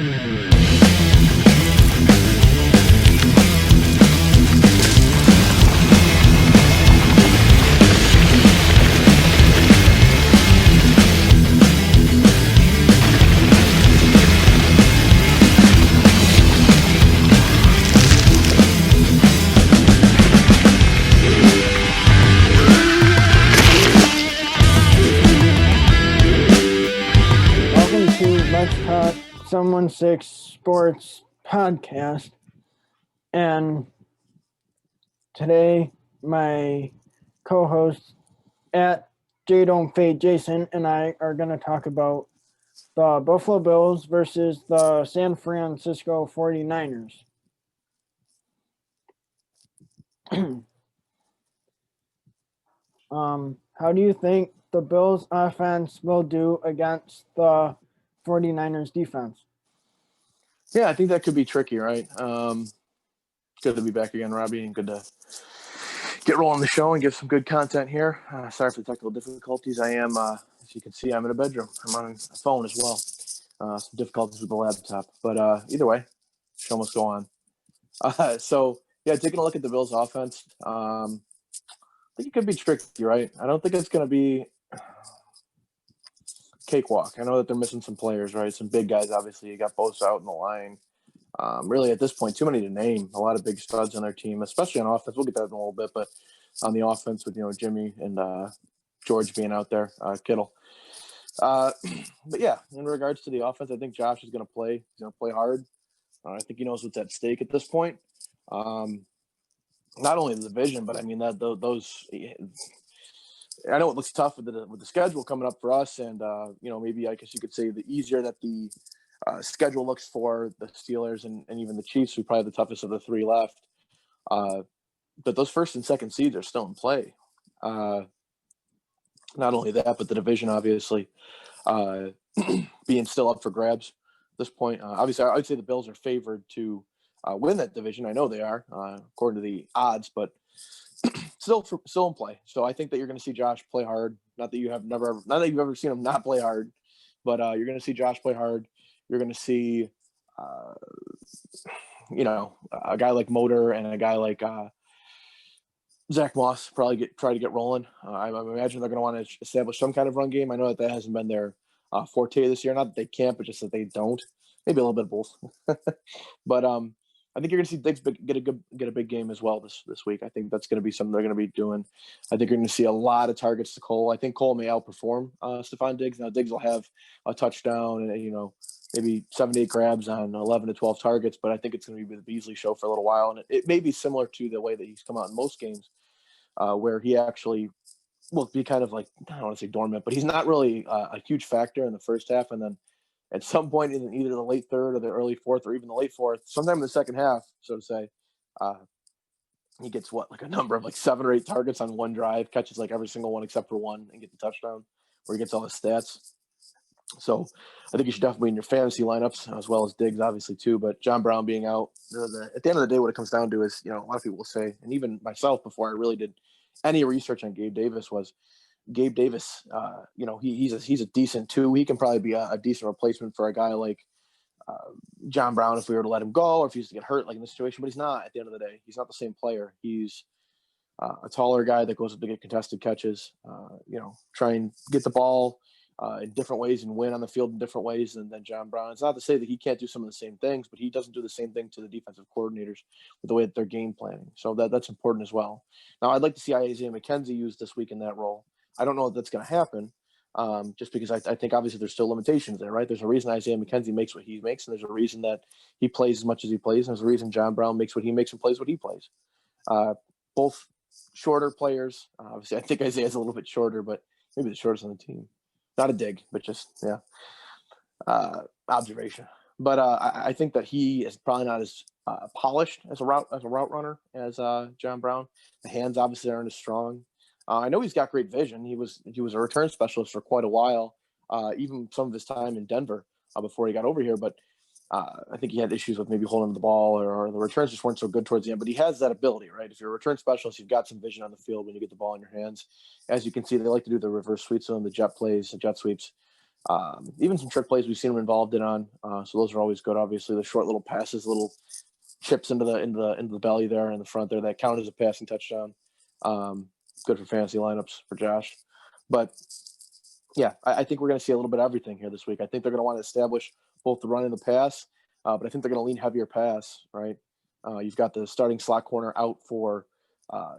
Welcome to Let's Talk Someone Six Sports Podcast. And today, my co host at J Don't Fade Jason and I are going to talk about the Buffalo Bills versus the San Francisco 49ers. How do you think the Bills offense will do against the 49ers defense? Yeah, I think that could be tricky, right? Good to be back again, Robbie, and good to get rolling the show and give some good content here. Sorry for the technical difficulties. I am, as you can see, I'm in a bedroom. I'm on a phone as well. Some difficulties with the laptop. But either way, show must go on. Taking a look at the Bills' offense, I think it could be tricky, right? I don't think it's going to be cakewalk. I know that they're missing some players, right? Some big guys, obviously. You got Bosa out in the line. Really, at this point, too many to name. A lot of big studs on their team, especially on offense. We'll get that in a little bit, but on the offense with Jimmy and George being out there, Kittle. But yeah, in regards to the offense, I think Josh is going to play. He's going to play hard. I think he knows what's at stake at this point. Not only the division, but I mean that those. I know it looks tough with the schedule coming up for us, and maybe I guess you could say the easier that the schedule looks for the Steelers and even the Chiefs, who are probably the toughest of the three left. But those first and second seeds are still in play. Not only that, but the division obviously being still up for grabs at this point. Obviously, I would say the Bills are favored to win that division. I know they are, according to the odds, but still in play. So I think that you're going to see Josh play hard. Not that you've ever seen him not play hard, but you're going to see Josh play hard. You're going to see, a guy like Motor and a guy like Zach Moss probably try to get rolling. I imagine they're going to want to establish some kind of run game. I know that hasn't been their forte this year. Not that they can't, but just that they don't. Maybe a little bit of both. But I think you're going to see Diggs get a big game as well this week. I think that's going to be something they're going to be doing. I think you're going to see a lot of targets to Cole. I think Cole may outperform Stephon Diggs. Now Diggs will have a touchdown and maybe 7 to 8 grabs on 11 to 12 targets, but I think it's going to be the Beasley show for a little while, and it may be similar to the way that he's come out in most games, where he actually will be kind of like, I don't want to say dormant, but he's not really a huge factor in the first half, and then at some point in either the late third or the early fourth or even the late fourth, sometime in the second half, so to say, he gets a number of 7 or 8 targets on one drive, catches every single one except for one, and get the touchdown where he gets all his stats. So I think you should definitely be in your fantasy lineups as well as Diggs, obviously, too. But John Brown being out, at the end of the day, what it comes down to is, a lot of people will say, and even myself before I really did any research on Gabe Davis was, Gabe Davis, he's a decent 2. He can probably be a decent replacement for a guy like John Brown if we were to let him go or if he used to get hurt in this situation. But he's not at the end of the day. He's not the same player. He's a taller guy that goes up to get contested catches, try and get the ball in different ways and win on the field in different ways than John Brown. It's not to say that he can't do some of the same things, but he doesn't do the same thing to the defensive coordinators with the way that they're game planning. So that's important as well. Now, I'd like to see Isaiah McKenzie used this week in that role. I don't know if that's going to happen, just because I think obviously there's still limitations there, right? There's a reason Isaiah McKenzie makes what he makes, and there's a reason that he plays as much as he plays, and there's a reason John Brown makes what he makes and plays what he plays. Both shorter players. Obviously, I think Isaiah's a little bit shorter, but maybe the shortest on the team. Not a dig, but just observation. But I think that he is probably not as polished as a route runner as John Brown. The hands obviously aren't as strong. I know he's got great vision. He was a return specialist for quite a while, even some of his time in Denver before he got over here. But I think he had issues with maybe holding the ball or the returns just weren't so good towards the end. But he has that ability, right? If you're a return specialist, you've got some vision on the field when you get the ball in your hands. As you can see, they like to do the reverse sweeps on the jet plays, the jet sweeps. Even some trick plays we've seen him involved in. So those are always good. Obviously, the short little passes, little chips into the belly there in the front there that count as a passing touchdown. Good for fantasy lineups for Josh. But yeah, I think we're going to see a little bit of everything here this week. I think they're going to want to establish both the run and the pass, but I think they're going to lean heavier pass, right? You've got the starting slot corner out for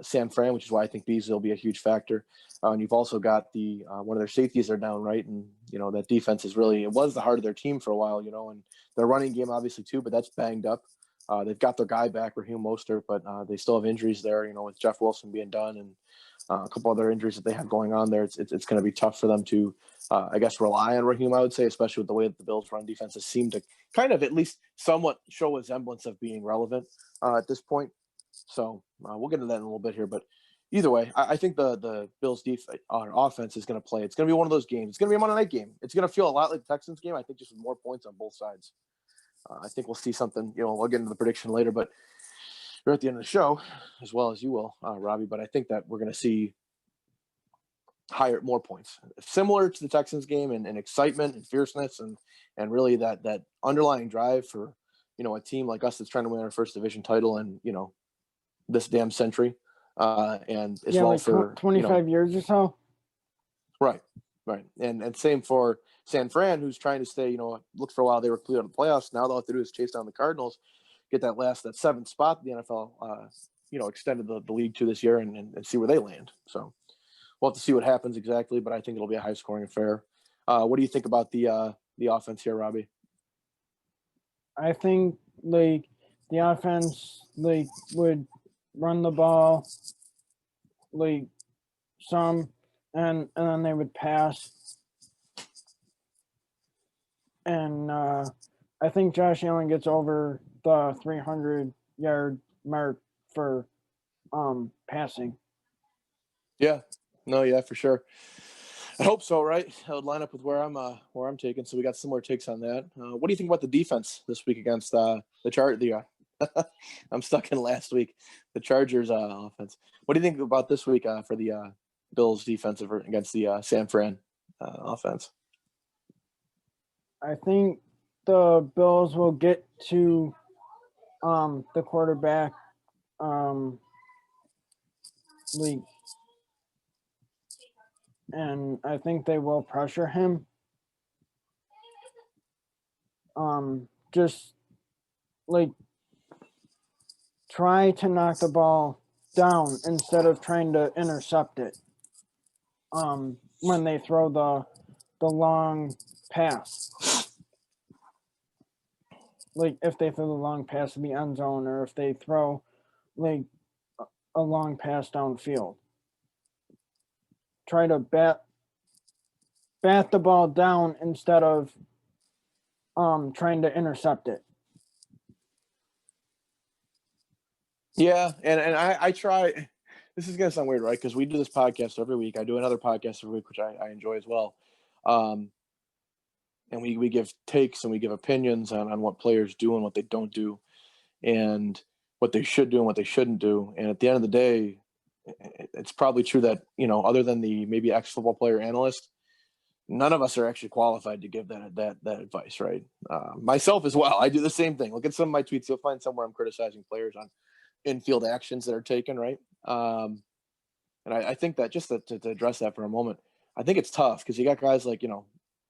San Fran, which is why I think Beasley will be a huge factor. And you've also got the one of their safeties are down, right? And, that defense is really – it was the heart of their team for a while, and their running game obviously too, but that's banged up. They've got their guy back, Raheem Mostert, but they still have injuries there, with Jeff Wilson being done and a couple other injuries that they have going on there. It's going to be tough for them to, I guess, rely on Raheem, I would say, especially with the way that the Bills' run defenses seem to kind of at least somewhat show a semblance of being relevant at this point. So we'll get into that in a little bit here. But either way, I think the Bills' offense is going to play. It's going to be one of those games. It's going to be a Monday night game. It's going to feel a lot like the Texans game, I think, just with more points on both sides. I think we'll see something, we'll get into the prediction later, but we're at the end of the show, as well as you will, Robbie. But I think that we're going to see more points, similar to the Texans game, and excitement and fierceness and really that underlying drive for, a team like us that's trying to win our first division title and, this damn century. And as well like for 25 years or so. Right. And same for San Fran, who's trying to stay, look for a while they were clear out of the playoffs. Now all they have to do is chase down the Cardinals, get that seventh spot the NFL, extended the league to this year and see where they land. So we'll have to see what happens exactly, but I think it'll be a high scoring affair. What do you think about the offense here, Robbie? I think the offense would run the ball some and then they would pass. And I think Josh Allen gets over the 300-yard mark for passing. Yeah. No, yeah, for sure. I hope so, right? I would line up with where I'm taking. So we got similar takes on that. What do you think about the defense this week against the I'm stuck in last week. The Chargers offense. What do you think about this week for the Bills defense against the San Fran offense? I think the Bills will get to the quarterback and I think they will pressure him. Just try to knock the ball down instead of trying to intercept it. When they throw the long pass. If they throw the long pass in the end zone, or if they throw a long pass downfield. Try to bat the ball down instead of trying to intercept it. Yeah, and I try. This is gonna sound weird, right? Because we do this podcast every week. I do another podcast every week, which I enjoy as well. And we give takes and we give opinions on what players do and what they don't do, and what they should do and what they shouldn't do. And at the end of the day, it's probably true that, other than the maybe ex-football player analyst, none of us are actually qualified to give that advice, right? Myself as well. I do the same thing. Look at some of my tweets. You'll find somewhere I'm criticizing players on infield actions that are taken, right? And I think that just to address that for a moment, I think it's tough because you got guys like,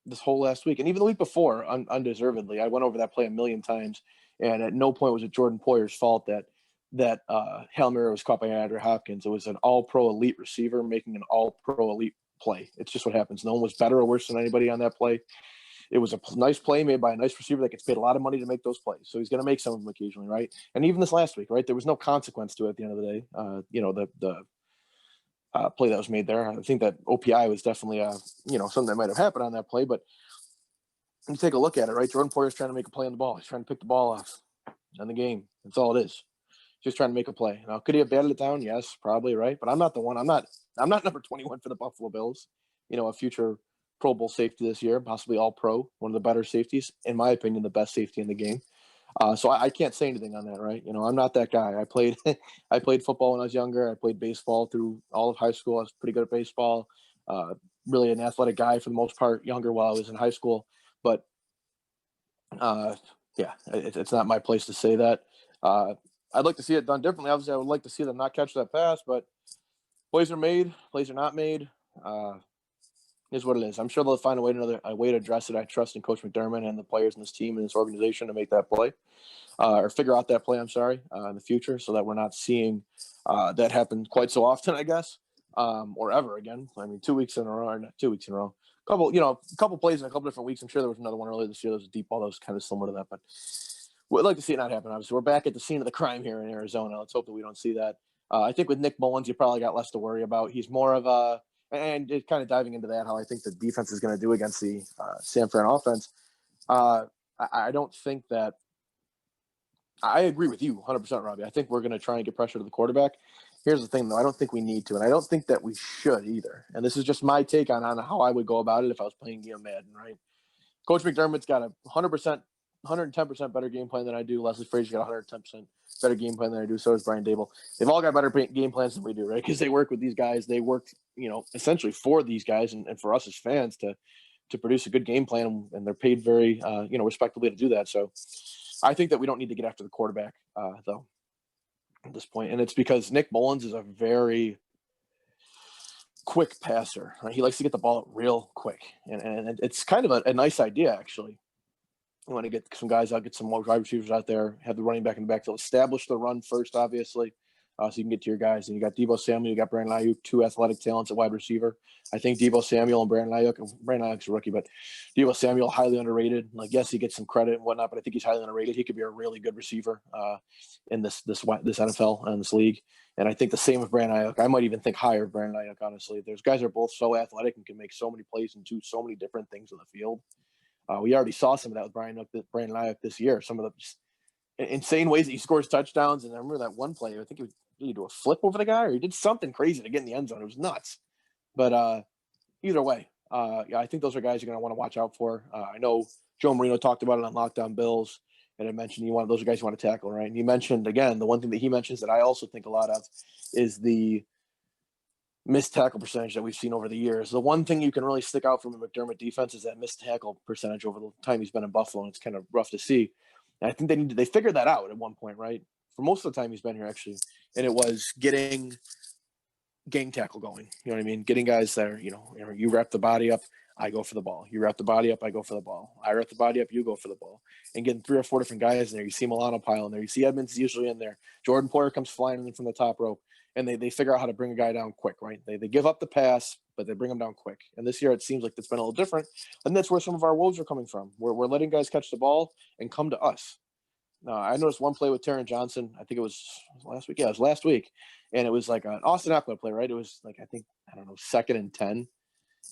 this whole last week and even the week before, undeservedly. I went over that play a million times, and at no point was it Jordan Poyer's fault that Hail Mary was caught by Andrew Hopkins. It was an all-pro elite receiver making an all-pro elite play. It's just what happens. No one was better or worse than anybody on that play. It was a nice play made by a nice receiver that gets paid a lot of money to make those plays. So he's going to make some of them occasionally, right? And even this last week, right, there was no consequence to it at the end of the day. The play that was made there. I think that OPI was definitely, something that might have happened on that play. But when you take a look at it, right, Jordan Poyer's trying to make a play on the ball. He's trying to pick the ball off in the game. That's all it is. Just trying to make a play. Now, could he have batted it down? Yes, probably, right? But I'm not the one. I'm not number 21 for the Buffalo Bills. A future Pro Bowl safety this year, possibly all pro, one of the better safeties, in my opinion, the best safety in the game. So I can't say anything on that, right? I'm not that guy. I played football when I was younger. I played baseball through all of high school. I was pretty good at baseball. really an athletic guy for the most part, younger while I was in high school. But yeah, it's not my place to say that. I'd like to see it done differently. Obviously, I would like to see them not catch that pass, but plays are made, plays are not made. Is what it is. I'm sure they'll find a way to address it. I trust in Coach McDermott and the players in this team and this organization to make that play, or figure out that play. I'm sorry, in the future, so that we're not seeing that happen quite so often, I guess, or ever again. I mean, 2 weeks in a row, or not 2 weeks in a row. Couple plays in a couple different weeks. I'm sure there was another one earlier this year. There was a deep ball that was kind of similar to that, but we'd like to see it not happen. Obviously, we're back at the scene of the crime here in Arizona. Let's hope that we don't see that. I think with Nick Mullins, you probably got less to worry about. He's more of a and it kind of diving into that, how I think the defense is going to do against the San Fran offense. I don't think that – I agree with you 100%, Robbie. I think we're going to try and get pressure to the quarterback. Here's the thing, though. I don't think we need to, and I don't think that we should either. And this is just my take on how I would go about it if I was playing Madden, right? Coach McDermott's got a 100%, 110% better game plan than I do. Leslie Frazier's got 110% better game plan than I do. So does Brian Dable. They've all got better game plans than we do, right? Because they work with these guys. They work, essentially for these guys and for us as fans to produce a good game plan, and they're paid very, respectably to do that. So I think that we don't need to get after the quarterback, though, at this point. And it's because Nick Mullins is a very quick passer. Right? He likes to get the ball out real quick. And it's kind of a nice idea, actually. You want to get some guys out, get some more wide receivers out there, have the running back in the backfield, establish the run first, obviously, so you can get to your guys. And you got Deebo Samuel, you got Brandon Ayuk, two athletic talents at wide receiver. I think Deebo Samuel and Brandon Ayuk's a rookie, but Deebo Samuel, highly underrated. Like, yes, he gets some credit and whatnot, but I think he's highly underrated. He could be a really good receiver in this NFL and this league. And I think the same with Brandon Ayuk. I might even think higher of Brandon Ayuk, honestly. There's guys that are both so athletic and can make so many plays and do so many different things on the field. We already saw some of that with Brandon Ayuk this year. Some of the insane ways that he scores touchdowns. And I remember that one play. I think he do a flip over the guy, or he did something crazy to get in the end zone. It was nuts. But either way, I think those are guys you're going to want to watch out for. I know Joe Marino talked about it on Lockdown Bills, and I mentioned those are guys you want to tackle, right? And you mentioned, again, the one thing that he mentions that I also think a lot of is the missed tackle percentage that we've seen over the years. The one thing you can really stick out from a McDermott defense is that missed tackle percentage over the time he's been in Buffalo, and it's kind of rough to see. And I think they figured that out at one point, right? For most of the time he's been here, actually, and it was getting gang tackle going. You know what I mean? Getting guys that are, you wrap the body up, I go for the ball. You wrap the body up, I go for the ball. I wrap the body up, you go for the ball. And getting 3 or 4 different guys in there. You see Milano pile in there. You see Edmonds usually in there. Jordan Poyer comes flying in from the top rope. And they figure out how to bring a guy down quick, right? They give up the pass, but they bring him down quick. And this year it seems like it's been a little different. And that's where some of our woes are coming from. We're letting guys catch the ball and come to us. I noticed one play with Taron Johnson. I think it was last week. Yeah, it was last week. And it was like an Austin Eckler play, right? It was like, 2nd and 10.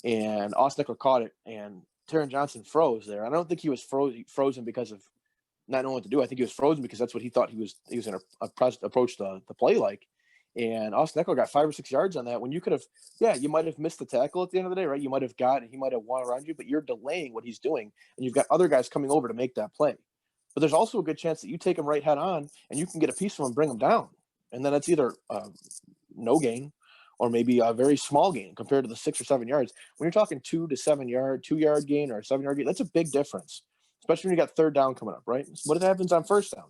And Austin Eckler caught it, and Taron Johnson froze there. I don't think he was frozen because of not knowing what to do. I think he was frozen because that's what he thought he was going to approach the play like. And Austin Eckler got 5 or 6 yards on that when you could have, you might have missed the tackle at the end of the day, right? You might have he might have won around you, but you're delaying what he's doing, and you've got other guys coming over to make that play. But there's also a good chance that you take him right head on, and you can get a piece from him and bring him down. And then it's either no gain or maybe a very small gain compared to the 6 or 7 yards. When you're talking 2 to 7 yard, 2-yard gain or a 7-yard gain, that's a big difference, especially when you got third down coming up, right? What happens on first down?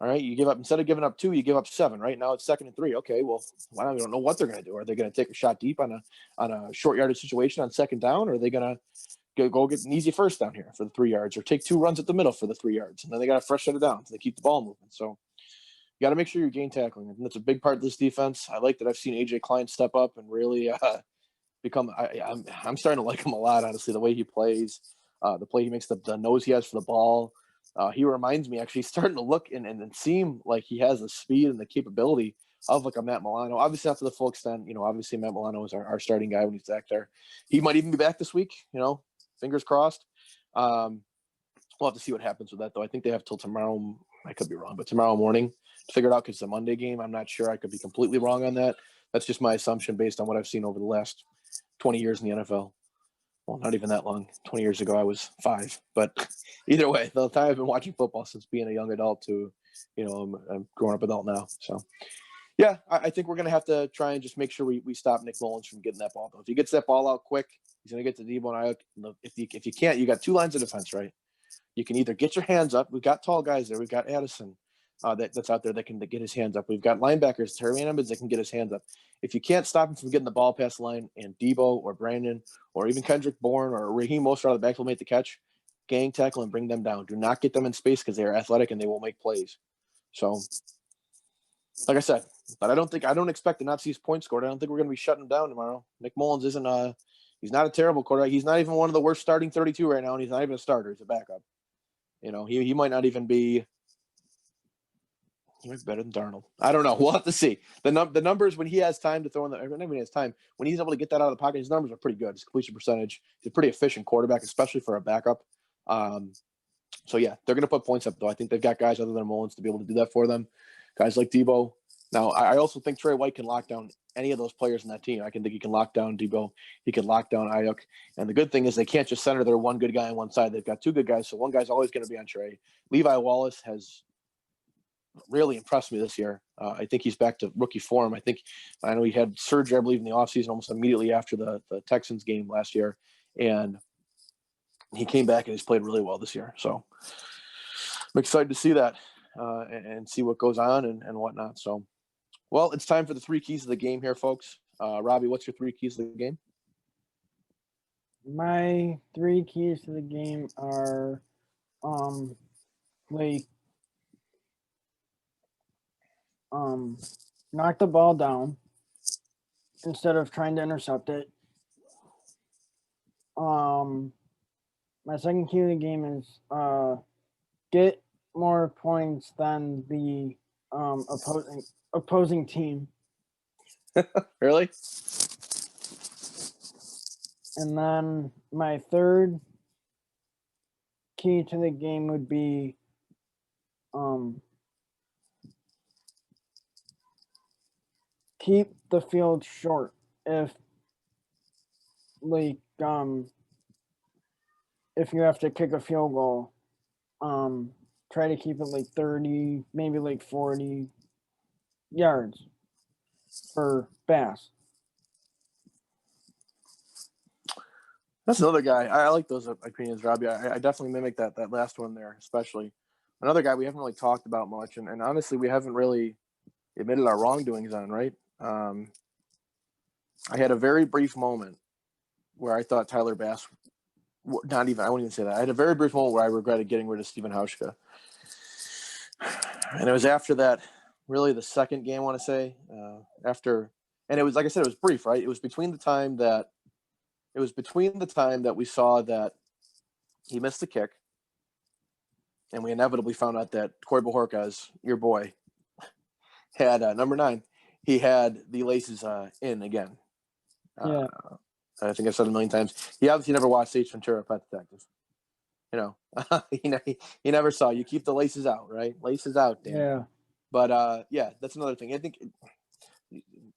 All right, you give up, instead of giving up 2, you give up 7. Right now it's 2nd and 3. Okay, well, we don't know what they're going to do. Are they going to take a shot deep on a short yardage situation on 2nd down, or are they going to go get an easy first down here for the 3 yards, or take 2 runs at the middle for the 3 yards, and then they got to fresh set it down so they keep the ball moving. So you got to make sure you're gain tackling, and that's a big part of this defense. I like that I've seen AJ Klein step up and really become. I'm starting to like him a lot, honestly. The way he plays, the play he makes, the nose he has for the ball. He reminds me, actually, starting to look and seem like he has the speed and the capability of like a Matt Milano. Obviously, not to the full extent. Obviously Matt Milano is our starting guy when he's back there. He might even be back this week. Fingers crossed. We'll have to see what happens with that, though. I think they have till tomorrow. I could be wrong, but tomorrow morning to figure it out because it's a Monday game. I'm not sure. I could be completely wrong on that. That's just my assumption based on what I've seen over the last 20 years in the NFL. Well, not even that long. 20 years ago, I was 5. But either way, the time I've been watching football since being a young adult to, I'm a grown-up adult now. So Yeah, I think we're going to have to try and just make sure we stop Nick Mullins from getting that ball. Though. If he gets that ball out quick, he's going to get to Debo and Ayuk. If you can't, you got two lines of defense, right? You can either get your hands up. We've got tall guys there. We've got Addison that's out there that can get his hands up. We've got linebackers, Terry Edmonds, that can get his hands up. If you can't stop him from getting the ball past the line, and Debo or Brandon or even Kendrick Bourne or Raheem Mostert out of the back will make the catch, gang tackle and bring them down. Do not get them in space because they are athletic and they will make plays. So, like I said, but I don't expect to not see his points scored. I don't think we're going to be shutting him down tomorrow. Nick Mullins isn't he's not a terrible quarterback. He's not even one of the worst starting 32 right now, and he's not even a starter. He's a backup. He might not even be. He might be better than Darnold. I don't know. We'll have to see. The numbers when he has time to throw in the. When he has time, when he's able to get that out of the pocket, his numbers are pretty good. His completion percentage. He's a pretty efficient quarterback, especially for a backup. So yeah, they're going to put points up though. I think they've got guys other than Mullins to be able to do that for them. Guys like Debo. Now, I also think Trey White can lock down any of those players in that team. I can think he can lock down Debo. He can lock down Ayuk. And the good thing is they can't just center their one good guy on one side. They've got two good guys, so one guy's always going to be on Trey. Levi Wallace has really impressed me this year. I think he's back to rookie form. I know he had surgery, I believe, in the offseason almost immediately after the Texans game last year. And he came back and he's played really well this year. So I'm excited to see that and see what goes on and whatnot. So, well, it's time for the three keys of the game here, folks. Robbie, what's your three keys of the game? My three keys to the game are knock the ball down instead of trying to intercept it. My second key of the game is get more points than the opposing team. Really? And then my third key to the game would be keep the field short. If you have to kick a field goal, try to keep it like 30, maybe like 40 yards for pass. That's another guy. I like those opinions, Robbie. I definitely mimic that last one there, especially. Another guy we haven't really talked about much, and honestly, we haven't really admitted our wrongdoings on, right? I had a very brief moment where I thought Tyler Bass, I won't even say that. I had a very brief moment where I regretted getting rid of Stephen Hauschka. And it was after that, really the second game, I want to say, and it was, like I said, it was brief, right? It was between the time that we saw that he missed the kick, and we inevitably found out that Corey Bojorquez, your boy, had number 9. He had the laces in again. Yeah. I think I've said it a million times. He obviously never watched Ace Ventura: Pet Detective. He never saw. You keep the laces out, right? Laces out, Dan. Yeah. But yeah, that's another thing. I think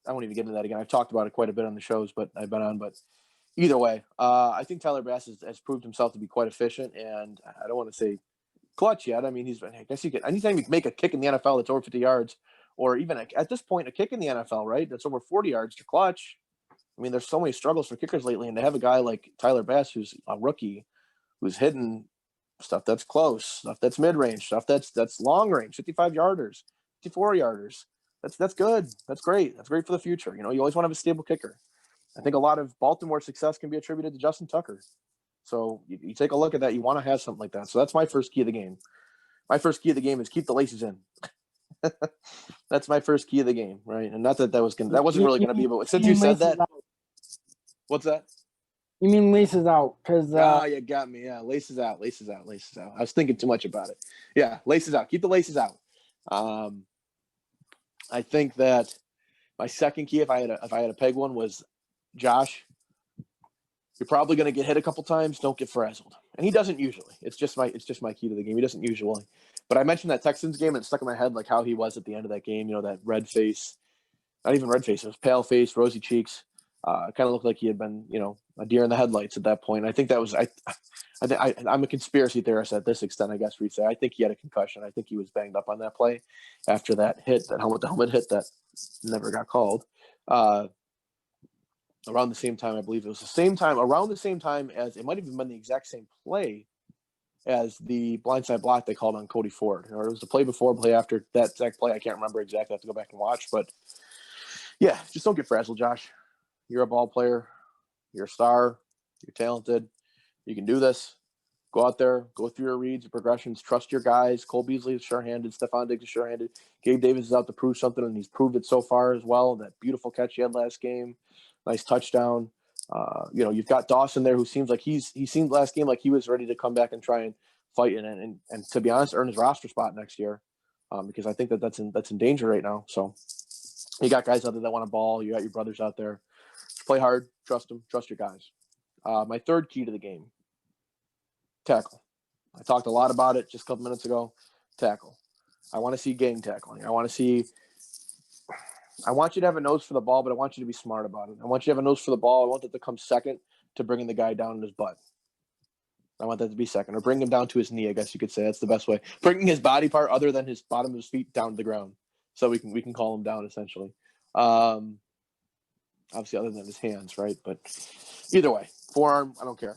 I won't even get into that again. I've talked about it quite a bit on the shows, but I've been on. But either way, I think Tyler Bass has proved himself to be quite efficient, and I don't want to say clutch yet. I mean, I guess you can. Anytime you make a kick in the NFL that's over 50 yards, or even at this point a kick in the NFL, right? That's over 40 yards to clutch. I mean, there's so many struggles for kickers lately, and to have a guy like Tyler Bass, who's a rookie, who's hitting stuff that's close, stuff that's mid-range, stuff that's long range, 55-yarders, 54-yarders. That's good. That's great. That's great for the future. You always want to have a stable kicker. I think a lot of Baltimore success can be attributed to Justin Tucker. So you take a look at that. You want to have something like that. So that's my first key of the game. My first key of the game is keep the laces in. That's my first key of the game, right? And not that wasn't really going to be, but since you said that, what's that? You mean laces out? Because you got me. Yeah, laces out. I was thinking too much about it. Yeah, laces out. Keep the laces out. I think that my second key, if I had a peg one, was Josh. You're probably going to get hit a couple times. Don't get frazzled, and he doesn't usually. It's just my key to the game. He doesn't usually. But I mentioned that Texans game, and it stuck in my head like how he was at the end of that game. That red face, not even red face. It was pale face, rosy cheeks. Kind of looked like he had been, a deer in the headlights at that point. I think that was I'm a conspiracy theorist at this extent, I guess we'd say. I think he had a concussion. I think he was banged up on that play after that hit, that helmet hit that never got called. Around the same time, I believe it was around the same time as, it might have even been the exact same play as the blindside block they called on Cody Ford. Or it was the play before, play after that exact play. I can't remember exactly. I have to go back and watch. But yeah, just don't get frazzled, Josh. You're a ball player. You're a star. You're talented. You can do this. Go out there, go through your reads, your progressions, trust your guys. Cole Beasley is sure-handed. Stephon Diggs is sure-handed. Gabe Davis is out to prove something, and he's proved it so far as well. That beautiful catch he had last game. Nice touchdown. You've got Dawson there, who seems like he seemed last game like he was ready to come back and try and fight and to be honest, earn his roster spot next year, because I think that's in danger right now. So you got guys out there that want to ball. You got your brothers out there. Just play hard, trust them, trust your guys. My third key to the game: tackle. I talked a lot about it just a couple minutes ago. Tackle. I want to see gang tackling. I want you to have a nose for the ball, but I want you to be smart about it. I want you to have a nose for the ball. I want that to come second to bringing the guy down in his butt. I want that to be second, or bring him down to his knee, I guess you could say. That's the best way. Bringing his body part other than his bottom of his feet down to the ground, so we can call him down essentially. Obviously, other than his hands, right? But either way, forearm, I don't care.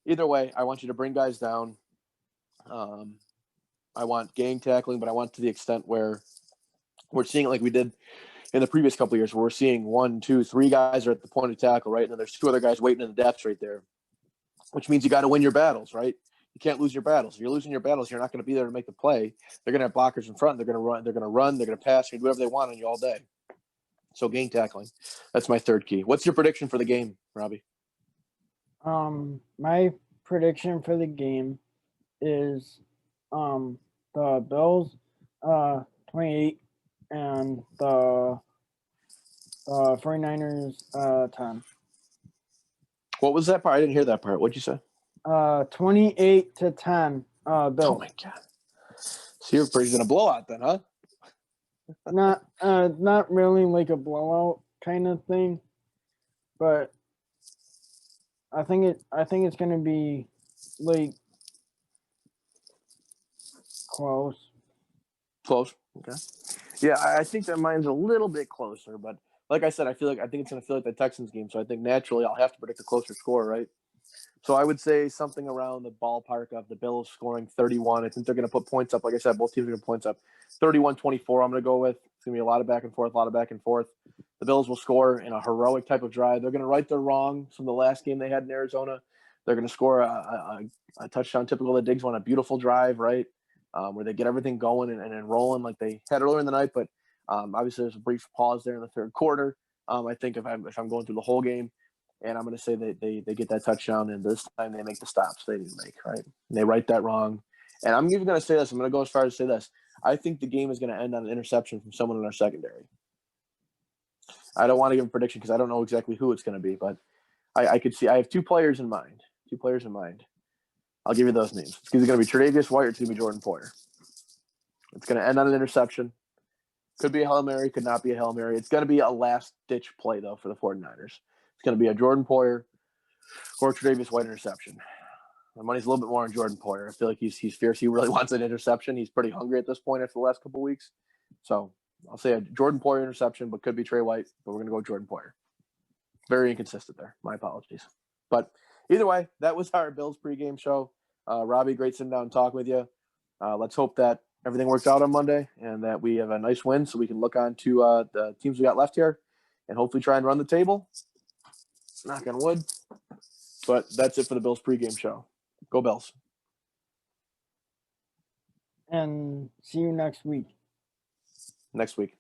Either way, I want you to bring guys down. I want gang tackling, but I want to the extent where we're seeing it like we did in the previous couple of years, where we're seeing 1, 2, 3 guys are at the point of tackle, right? And then there's 2 other guys waiting in the depths right there, which means you got to win your battles, right? You can't lose your battles. If you're losing your battles, you're not going to be there to make the play. They're going to have blockers in front. They're going to run. They're going to pass. They're going to do whatever they want on you all day. So gang tackling. That's my third key. What's your prediction for the game, Robbie? My prediction for the game is the Bills 28 and the 49ers 10. What was that part? I didn't hear that part. What'd you say? 28-10 Bills. Oh my God. So you're pretty gonna blowout then, huh? Not really like a blowout kind of thing, but I think it's gonna be like close. Close. Okay. Yeah, I think that mine's a little bit closer, but like I said, I think it's gonna feel like the Texans game. So I think naturally I'll have to predict a closer score, right? So I would say something around the ballpark of the Bills scoring 31. I think they're going to put points up. Like I said, both teams are going to put points up. 31-24 I'm going to go with. It's going to be a lot of back and forth. The Bills will score in a heroic type of drive. They're going to right their wrongs from the last game they had in Arizona. They're going to score a touchdown typical of Diggs on a beautiful drive, right, where they get everything going and rolling like they had earlier in the night. But obviously there's a brief pause there in the third quarter. I think if I'm going through the whole game, and I'm going to say they get that touchdown, and this time they make the stops they need to make, right? And they right that wrong. And I'm even going to say this. I'm going to go as far as to say this. I think the game is going to end on an interception from someone in our secondary. I don't want to give a prediction because I don't know exactly who it's going to be, but I could see – I have 2 players in mind. I'll give you those names. It's either going to be Tre'Davious White or it's going to be Jordan Poyer. It's going to end on an interception. Could be a Hail Mary, could not be a Hail Mary. It's going to be a last-ditch play, though, for the 49ers. It's going to be a Jordan Poyer or Tre'Davious White interception. My money's a little bit more on Jordan Poyer. I feel like he's fierce. He really wants an interception. He's pretty hungry at this point after the last couple of weeks. So I'll say a Jordan Poyer interception, but could be Trey White. But we're going to go with Jordan Poyer. Very inconsistent there. My apologies. But either way, that was our Bills pregame show. Robbie, great sitting down and talking with you. Let's hope that everything works out on Monday and that we have a nice win so we can look on to the teams we got left here and hopefully try and run the table. Knock on wood. But that's it for the Bills pregame show. Go Bills. And see you next week. Next week.